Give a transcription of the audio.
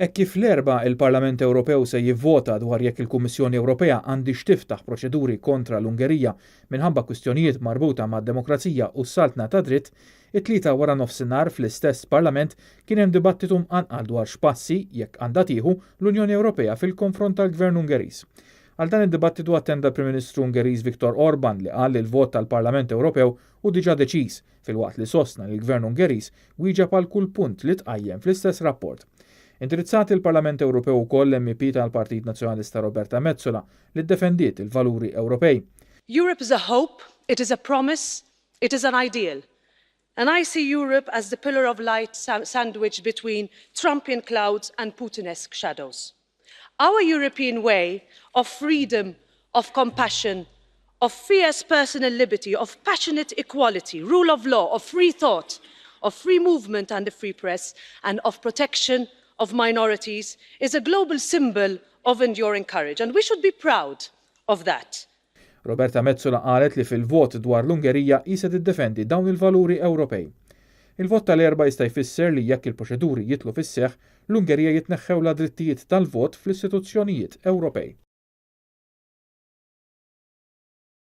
Hekk kif l-erba' il-Parlament Ewropew se jivvota dwar jekk il-Kummissjoni Ewropea għandix tiftaħ proċeduri kontra l-Ungerija minħabba kwistjonijiet marbuta mad-demokrazija u s-saltna ta' dritt, it-tlieta wara nofsinhar fl-istess Parlament kien hemm dibattitu mqanqal dwar x'passi jekk għandha tieħu l-Unjoni Ewropea fil-konfront tal-Gvern Ungeriż. Għal dan id-dibattitu attenda l-Prim Ministru Ungeriż Viktor Orban li qal li l-vot tal-Parlament Ewropew hu diġà deċiż filwaqt li sostna li l-Gvern Ungeriż wieġeb għal kull punt li tqajjem fl-istess rapport. Indirizzat il-Parlament Ewropew ukoll l-MEP tal-Partit Nazzjonalista Roberta Metsola li ddefendiet il-valuri Ewropej. Europe is a hope, it is a promise, it is an ideal. And I see Europe as the pillar of light sandwiched between Trumpian clouds and Putinesque shadows. Our European way of freedom, of compassion, of fierce personal liberty, of passionate equality, rule of law, of free thought, of free movement and a free press, and of protection of minorities is a global symbol of enduring courage, and we should be proud of that. Roberta Metsola qalet li fil-vot dwar l-Ungerija qisha tiddefendi dawn il-valuri Ewropej. Il-vot tal-erba' jista' jfisser li jekk il-proċeduri jitlu fis-seħħ, l-Ungerija jitneħħew la drittijiet tal-vot fl-istituzzjonijiet Ewropej.